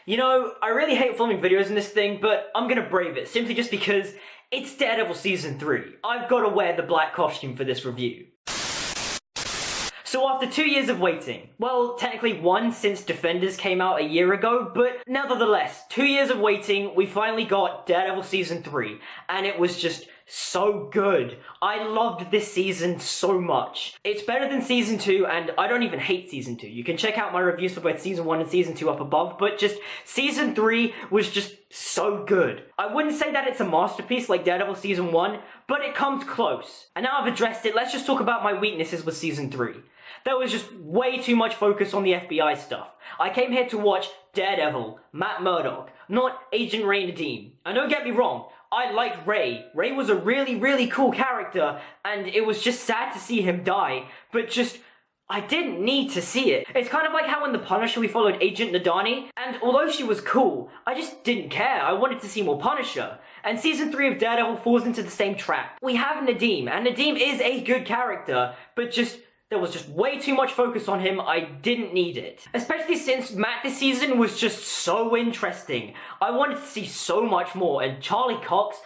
You know, I really hate filming videos in this thing, but I'm gonna brave it, simply just because it's Daredevil Season 3. I've gotta wear the black costume for this review. So after 2 years of waiting, well, technically 1 since Defenders came out a year ago, but nevertheless, 2 years of waiting, we finally got Daredevil Season 3, and it was just so good. I loved this season so much. It's better than Season 2, and I don't even hate Season 2. You can check out my reviews for both Season 1 and Season 2 up above, but just Season 3 was just so good. I wouldn't say that it's a masterpiece like Daredevil Season 1, but it comes close. And now I've addressed it, let's just talk about my weaknesses with Season 3. There was just way too much focus on the FBI stuff. I came here to watch Daredevil, Matt Murdock, not Agent Ray Nadeem. And don't get me wrong, I liked Ray. Ray was a really cool character, and it was just sad to see him die, but just, I didn't need to see it. It's kind of like how in The Punisher we followed Agent Nadani, and although she was cool, I just didn't care. I wanted to see more Punisher. And Season 3 of Daredevil falls into the same trap. We have Nadeem, and Nadeem is a good character, but just, there was just way too much focus on him, I didn't need it. Especially since Matt this season was just so interesting. I wanted to see so much more, and Charlie Cox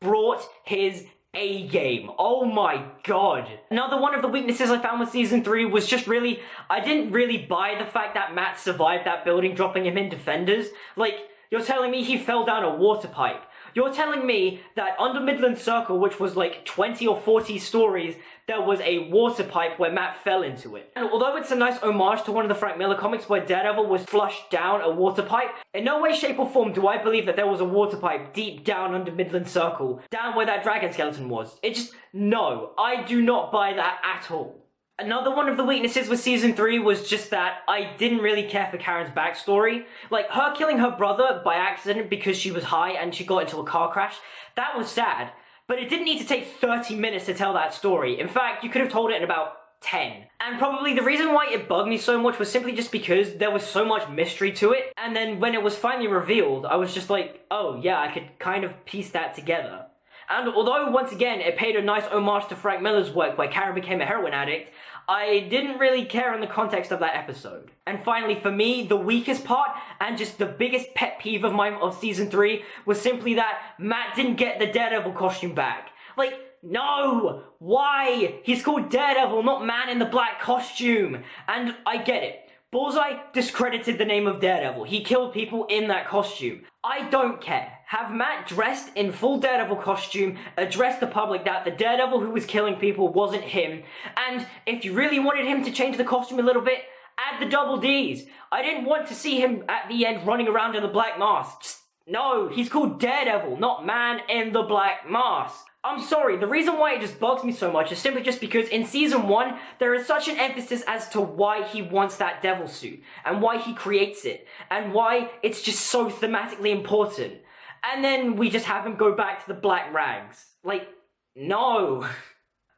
brought his A-game. Oh my god. Another one of the weaknesses I found with Season 3 was just really, I didn't really buy the fact that Matt survived that building, dropping him in Defenders. Like, you're telling me he fell down a water pipe. You're telling me that under Midland Circle, which was like 20 or 40 stories, there was a water pipe where Matt fell into it. And although it's a nice homage to one of the Frank Miller comics where Daredevil was flushed down a water pipe, in no way, shape or form do I believe that there was a water pipe deep down under Midland Circle, down where that dragon skeleton was. It just, no, I do not buy that at all. Another one of the weaknesses with Season 3 was just that I didn't really care for Karen's backstory. Like, her killing her brother by accident because she was high and she got into a car crash, that was sad. But it didn't need to take 30 minutes to tell that story. In fact, you could have told it in about 10. And probably the reason why it bugged me so much was simply just because there was so much mystery to it. And then when it was finally revealed, I was just like, oh yeah, I could kind of piece that together. And although, once again, it paid a nice homage to Frank Miller's work where Karen became a heroin addict, I didn't really care in the context of that episode. And finally, for me, the weakest part, and just the biggest pet peeve of mine of Season 3, was simply that Matt didn't get the Daredevil costume back. Like, no! Why? He's called Daredevil, not Man in the Black costume. And I get it. Bullseye discredited the name of Daredevil. He killed people in that costume. I don't care. Have Matt dressed in full Daredevil costume, address the public that the Daredevil who was killing people wasn't him, and if you really wanted him to change the costume a little bit, add the double Ds. I didn't want to see him at the end running around in the black mask. Just, no, he's called Daredevil, not Man in the Black Mask. I'm sorry, the reason why it just bugs me so much is simply just because in Season 1, there is such an emphasis as to why he wants that devil suit, and why he creates it, and why it's just so thematically important. And then we just have him go back to the black rags. Like, no.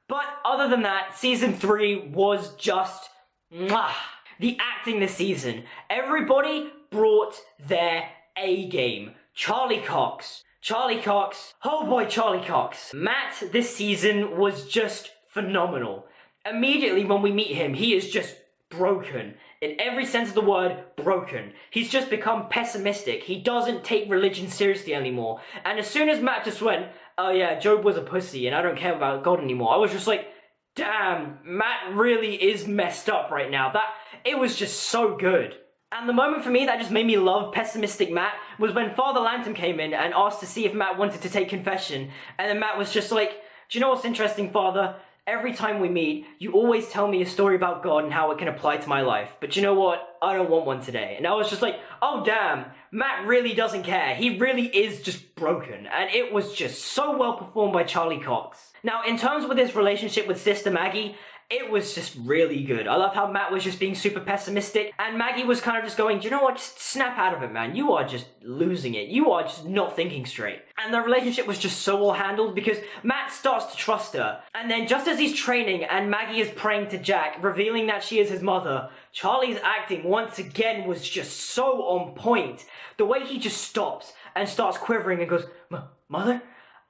But other than that, Season 3 was just, mwah. The acting this season. Everybody brought their A-game. Charlie Cox, oh boy, Charlie Cox. Matt this season was just phenomenal. Immediately when we meet him, he is just broken. In every sense of the word, broken. He's just become pessimistic. He doesn't take religion seriously anymore. And as soon as Matt just went, oh yeah, Job was a pussy and I don't care about God anymore, I was just like, damn, Matt really is messed up right now. It was just so good. And the moment for me that just made me love pessimistic Matt was when Father Lantom came in and asked to see if Matt wanted to take confession. And then Matt was just like, do you know what's interesting, Father? Every time we meet, you always tell me a story about God and how it can apply to my life. But you know what? I don't want one today. And I was just like, oh damn, Matt really doesn't care. He really is just broken. And it was just so well performed by Charlie Cox. Now, in terms with his relationship with Sister Maggie, it was just really good. I love how Matt was just being super pessimistic, and Maggie was kind of just going, do you know what, just snap out of it, man. You are just losing it. You are just not thinking straight. And their relationship was just so well handled because Matt starts to trust her. And then just as he's training and Maggie is praying to Jack, revealing that she is his mother, Charlie's acting once again was just so on point. The way he just stops and starts quivering and goes, Mother?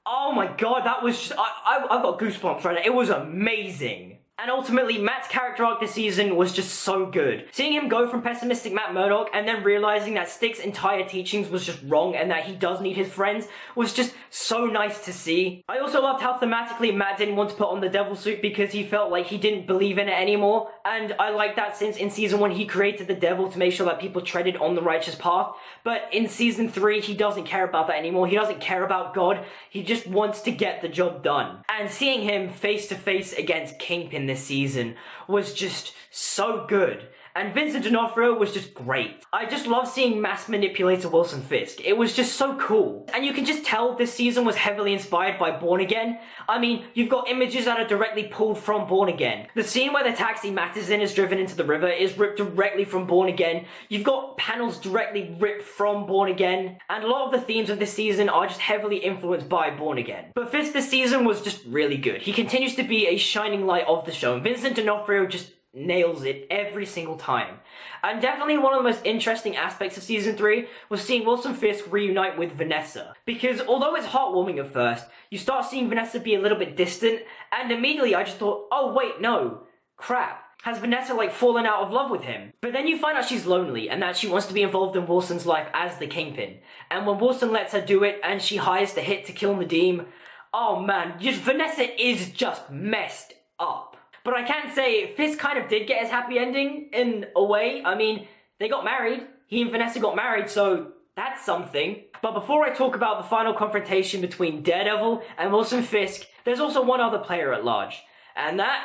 Oh my god, that was just, I've got goosebumps right now. It was amazing. And ultimately, Matt's character arc this season was just so good. Seeing him go from pessimistic Matt Murdock and then realizing that Stick's entire teachings was just wrong and that he does need his friends was just so nice to see. I also loved how thematically Matt didn't want to put on the devil suit because he felt like he didn't believe in it anymore. And I like that since in season 1 he created the devil to make sure that people treaded on the righteous path. But in season 3 he doesn't care about that anymore. He doesn't care about God. He just wants to get the job done. And seeing him face to face against Kingpin this season was just so good. And Vincent D'Onofrio was just great. I just love seeing mass manipulator Wilson Fisk. It was just so cool. And you can just tell this season was heavily inspired by Born Again. I mean, you've got images that are directly pulled from Born Again. The scene where the taxi Matt is in is driven into the river is ripped directly from Born Again. You've got panels directly ripped from Born Again. And a lot of the themes of this season are just heavily influenced by Born Again. But Fisk this season was just really good. He continues to be a shining light of the show. And Vincent D'Onofrio just nails it every single time. And definitely one of the most interesting aspects of season 3 was seeing Wilson Fisk reunite with Vanessa. Because although it's heartwarming at first, you start seeing Vanessa be a little bit distant, and immediately I just thought, oh wait, no, crap. Has Vanessa like fallen out of love with him? But then you find out she's lonely and that she wants to be involved in Wilson's life as the Kingpin. And when Wilson lets her do it and she hires the hit to kill Nadeem, oh man, Vanessa is just messed up. But I can say, Fisk kind of did get his happy ending, in a way. I mean, they got married. He and Vanessa got married, so that's something. But before I talk about the final confrontation between Daredevil and Wilson Fisk, there's also one other player at large. And that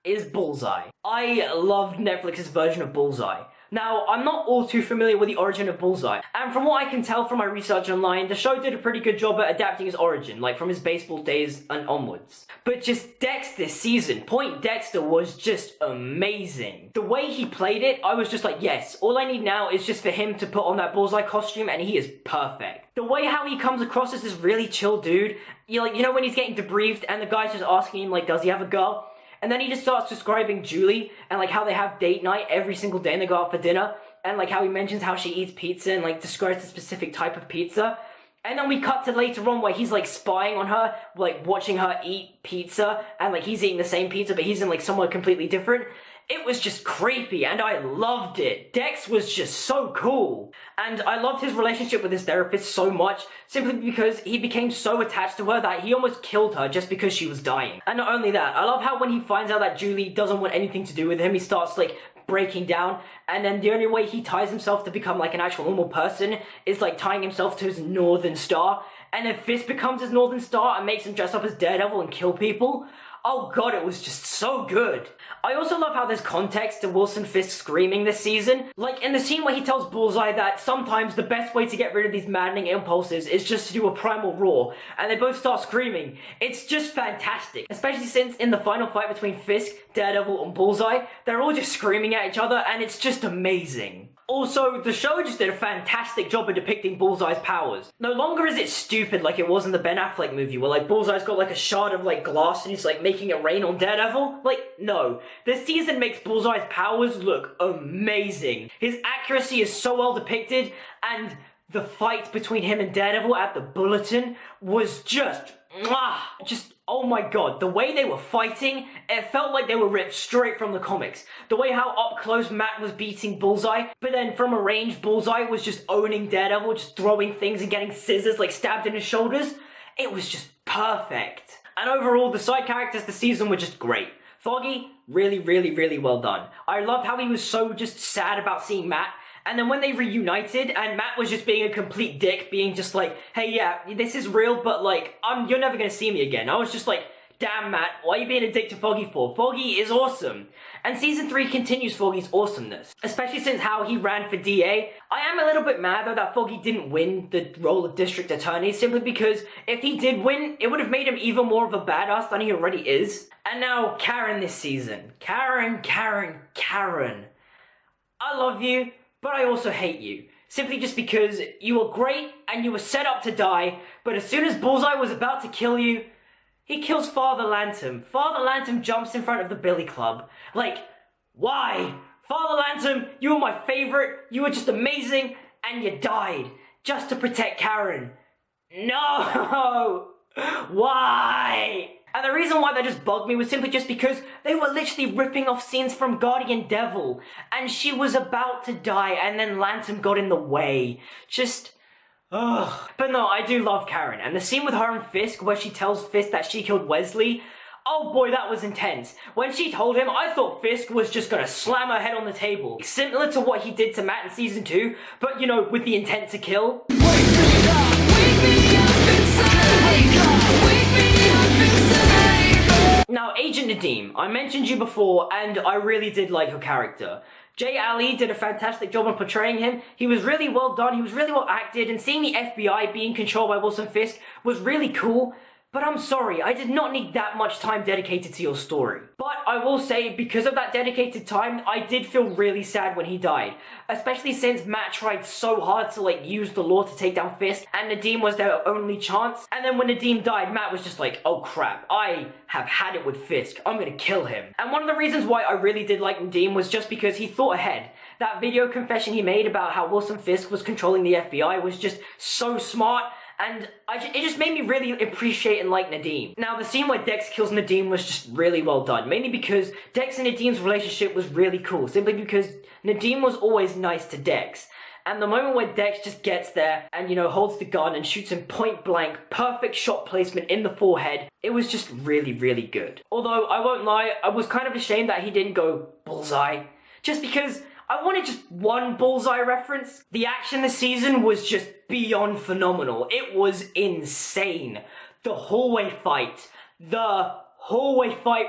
is Bullseye. I loved Netflix's version of Bullseye. Now, I'm not all too familiar with the origin of Bullseye, and from what I can tell from my research online, the show did a pretty good job at adapting his origin, like from his baseball days and onwards. But just Dex this season, Point-Dexter was just amazing. The way he played it, I was just like, yes, all I need now is just for him to put on that Bullseye costume and he is perfect. The way how he comes across as this really chill dude, you know when he's getting debriefed and the guy's just asking him like, does he have a girl? And then he just starts describing Julie and like how they have date night every single day and they go out for dinner. And like how he mentions how she eats pizza and like describes a specific type of pizza. And then we cut to later on where he's like spying on her, like watching her eat pizza. And like he's eating the same pizza but he's in like somewhere completely different. It was just creepy and I loved it. Dex was just so cool. And I loved his relationship with his therapist so much simply because he became so attached to her that he almost killed her just because she was dying. And not only that, I love how when he finds out that Julie doesn't want anything to do with him, he starts like breaking down, and then the only way he ties himself to become like an actual normal person is like tying himself to his Northern Star, and then Fisk becomes his Northern Star and makes him dress up as Daredevil and kill people. Oh god, it was just so good. I also love how there's context to Wilson Fisk screaming this season. Like in the scene where he tells Bullseye that sometimes the best way to get rid of these maddening impulses is just to do a primal roar, and they both start screaming. It's just fantastic. Especially since in the final fight between Fisk, Daredevil, and Bullseye, they're all just screaming at each other, and it's just amazing. Also, the show just did a fantastic job of depicting Bullseye's powers. No longer is it stupid like it was in the Ben Affleck movie, where like Bullseye's got like a shard of like glass and he's like making it rain on Daredevil. Like, no. This season makes Bullseye's powers look amazing. His accuracy is so well depicted, and the fight between him and Daredevil at the Bulletin was just oh my god, the way they were fighting, it felt like they were ripped straight from the comics. The way how up close Matt was beating Bullseye, but then from a range Bullseye was just owning Daredevil, just throwing things and getting scissors like stabbed in his shoulders. It was just perfect. And overall, the side characters this season were just great. Foggy, really well done. I loved how he was so just sad about seeing Matt. And then when they reunited and Matt was just being a complete dick, being just like, hey, yeah, this is real, but like, you're never gonna see me again. I was just like, damn, Matt, why are you being a dick to Foggy for? Foggy is awesome. And season 3 continues Foggy's awesomeness, especially since how he ran for DA. I am a little bit mad though that Foggy didn't win the role of District Attorney, simply because if he did win, it would have made him even more of a badass than he already is. And now, Karen this season. Karen. I love you, but I also hate you. Simply just because you were great and you were set up to die, but as soon as Bullseye was about to kill you, he kills Father Lantom. Father Lantom jumps in front of the Billy Club. Like, why? Father Lantom, you were my favorite, you were just amazing, and you died just to protect Karen. No! Why? And the reason why that just bugged me was simply just because they were literally ripping off scenes from Guardian Devil, and she was about to die, and then Lantern got in the way. Just... ugh. But no, I do love Karen, and the scene with her and Fisk where she tells Fisk that she killed Wesley, oh boy, that was intense. When she told him, I thought Fisk was just gonna slam her head on the table. Similar to what he did to Matt in season 2, but you know, with the intent to kill. Wake me up inside. Wake me up inside. Now, Agent Nadeem, I mentioned you before, and I really did like her character. Jay Ali did a fantastic job on portraying him. He was really well done, he was really well acted, and seeing the FBI being controlled by Wilson Fisk was really cool. But I'm sorry, I did not need that much time dedicated to your story. But I will say, because of that dedicated time, I did feel really sad when he died. Especially since Matt tried so hard to use the law to take down Fisk, and Nadeem was their only chance. And then when Nadeem died, Matt was just like, oh crap, I have had it with Fisk, I'm gonna kill him. And one of the reasons why I really did like Nadeem was just because he thought ahead. That video confession he made about how Wilson Fisk was controlling the FBI was just so smart. And it just made me really appreciate and like Nadeem. Now, the scene where Dex kills Nadeem was just really well done. Mainly because Dex and Nadeem's relationship was really cool. Simply because Nadeem was always nice to Dex. And the moment where Dex just gets there and, you know, holds the gun and shoots him point blank, perfect shot placement in the forehead, it was just really, really good. Although, I won't lie, I was kind of ashamed that he didn't go bullseye. Just because I wanted just one bullseye reference. The action this season was just beyond phenomenal. It was insane. The hallway fight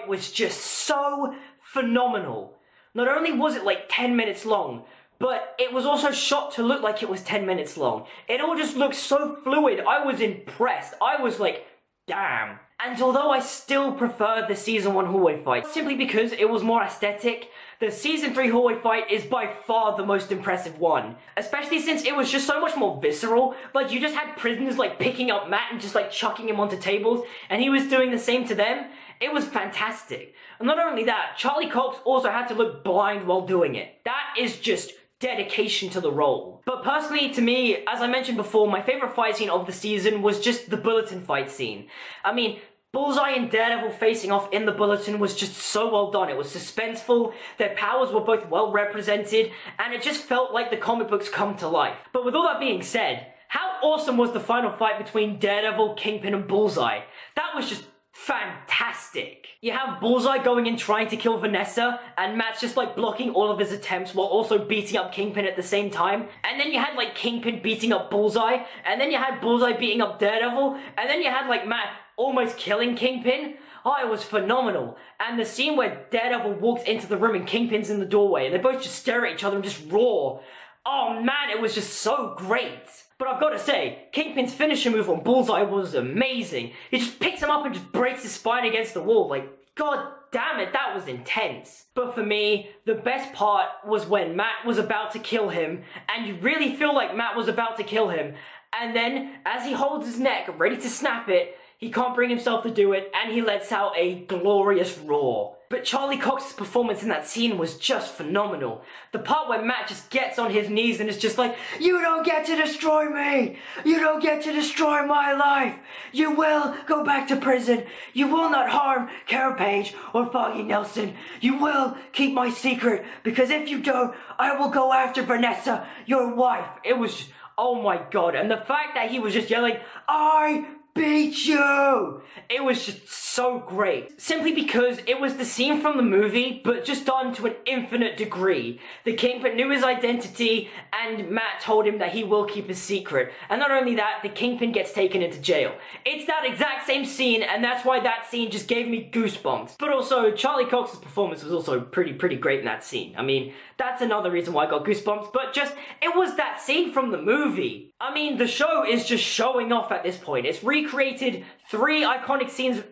was just so phenomenal. Not only was it 10 minutes long, but it was also shot to look like it was 10 minutes long. It all just looked so fluid. I was impressed. I was like, damn. And although I still preferred the season 1 hallway fight, simply because it was more aesthetic, the season 3 hallway fight is by far the most impressive one. Especially since it was just so much more visceral. You just had prisoners picking up Matt and just chucking him onto tables, and he was doing the same to them. It was fantastic. And not only that, Charlie Cox also had to look blind while doing it. That is just dedication to the role. But personally, to me, as I mentioned before, my favorite fight scene of the season was just the Bulletin fight scene. I mean, Bullseye and Daredevil facing off in the Bulletin was just so well done. It was suspenseful, their powers were both well represented, and it just felt like the comic books come to life. But with all that being said, how awesome was the final fight between Daredevil, Kingpin, and Bullseye? That was just fantastic. You have Bullseye going in trying to kill Vanessa, and Matt's just blocking all of his attempts while also beating up Kingpin at the same time. And then you had Kingpin beating up Bullseye, and then you had Bullseye beating up Daredevil, and then you had Matt almost killing Kingpin. Oh, it was phenomenal. And the scene where Daredevil walks into the room and Kingpin's in the doorway, and they both just stare at each other and just roar. Oh man, it was just so great. But I've got to say, Kingpin's finisher move on Bullseye was amazing. He just picks him up and just breaks his spine against the wall. God damn it, that was intense. But for me, the best part was when Matt was about to kill him, and you really feel like Matt was about to kill him. And then, as he holds his neck, ready to snap it, he can't bring himself to do it, and he lets out a glorious roar. But Charlie Cox's performance in that scene was just phenomenal. The part where Matt just gets on his knees and is just like, you don't get to destroy me! You don't get to destroy my life! You will go back to prison! You will not harm Carapace or Foggy Nelson! You will keep my secret, because if you don't, I will go after Vanessa, your wife! It was just, oh my god, and the fact that he was just yelling, I beat you! It was just so great. Simply because it was the scene from the movie, but just done to an infinite degree. The Kingpin knew his identity, and Matt told him that he will keep his secret. And not only that, the Kingpin gets taken into jail. It's that exact same scene, and that's why that scene just gave me goosebumps. But also, Charlie Cox's performance was also pretty great in that scene. I mean, that's another reason why I got goosebumps, but just, it was that scene from the movie. I mean, the show is just showing off at this point. It's recreated 3 iconic scenes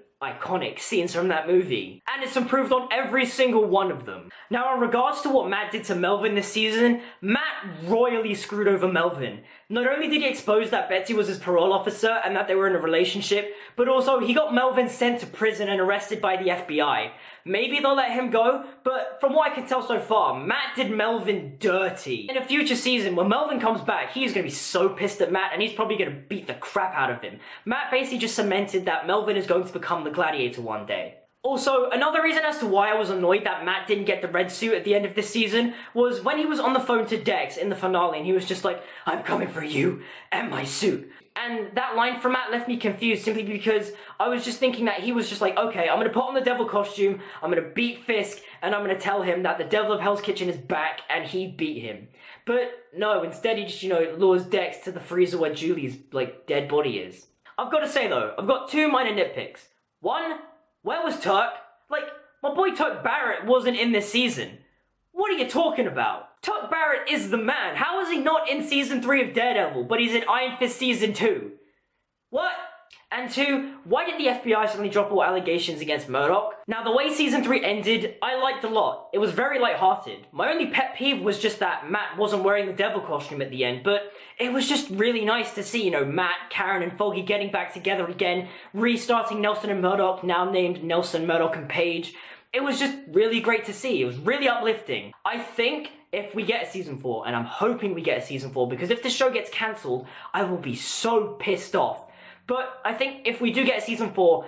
from that movie, and it's improved on every single one of them. Now, in regards to what Matt did to Melvin this season, Matt royally screwed over Melvin. Not only did he expose that Betsy was his parole officer and that they were in a relationship, but also he got Melvin sent to prison and arrested by the FBI. Maybe they'll let him go, but from what I can tell so far, Matt did Melvin dirty. In a future season, when Melvin comes back, he's gonna be so pissed at Matt and he's probably gonna beat the crap out of him. Matt basically just cemented that Melvin is going to become the Gladiator one day. Also, another reason as to why I was annoyed that Matt didn't get the red suit at the end of this season was when he was on the phone to Dex in the finale and he was just like, I'm coming for you and my suit. And that line from Matt left me confused simply because I was just thinking that he was just like, okay, I'm gonna put on the devil costume, I'm gonna beat Fisk, and I'm gonna tell him that the devil of Hell's Kitchen is back and he beat him. But no, instead he just, lures Dex to the freezer where Julie's, dead body is. I've gotta say though, I've got two minor nitpicks. One, where was Turk? My boy Turk Barrett wasn't in this season. What are you talking about? Turk Barrett is the man. How is he not in season 3 of Daredevil, but he's in Iron Fist season 2? What? And two, why did the FBI suddenly drop all allegations against Murdoch? Now, the way season 3 ended, I liked a lot. It was very lighthearted. My only pet peeve was just that Matt wasn't wearing the devil costume at the end, but it was just really nice to see, Matt, Karen, and Foggy getting back together again, restarting Nelson and Murdoch, now named Nelson, Murdoch, and Paige. It was just really great to see. It was really uplifting. I think if we get a season 4, and I'm hoping we get a season 4, because if the show gets cancelled, I will be so pissed off. But I think if we do get a season 4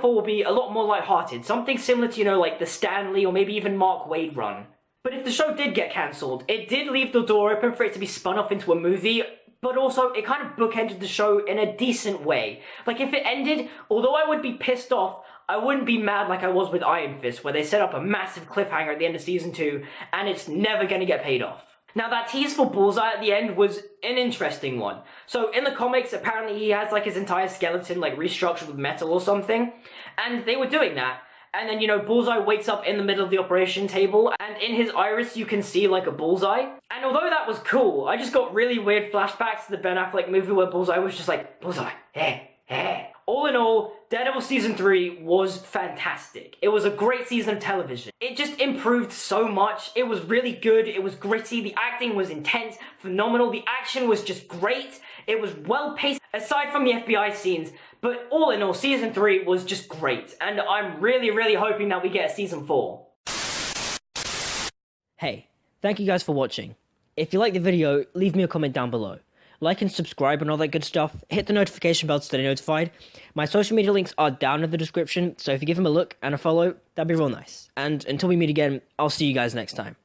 will be a lot more lighthearted. Something similar to, the Stan Lee or maybe even Mark Waid run. But if the show did get cancelled, it did leave the door open for it to be spun off into a movie, but also it kind of bookended the show in a decent way. If it ended, although I would be pissed off, I wouldn't be mad like I was with Iron Fist, where they set up a massive cliffhanger at the end of season 2, and it's never gonna get paid off. Now, that tease for Bullseye at the end was an interesting one. So, in the comics, apparently he has, his entire skeleton, restructured with metal or something. And they were doing that. And then, Bullseye wakes up in the middle of the operation table, and in his iris you can see, a bullseye. And although that was cool, I just got really weird flashbacks to the Ben Affleck movie where Bullseye was just like, Bullseye, hey. All in all, Daredevil Season 3 was fantastic. It was a great season of television. It just improved so much. It was really good. It was gritty. The acting was intense, phenomenal. The action was just great. It was well paced, aside from the FBI scenes. But all in all, Season 3 was just great. And I'm really, really hoping that we get a Season 4. Hey, thank you guys for watching. If you liked the video, leave me a comment down below. Like and subscribe and all that good stuff. Hit the notification bell to stay notified. My social media links are down in the description, so if you give them a look and a follow, that'd be real nice. And until we meet again, I'll see you guys next time.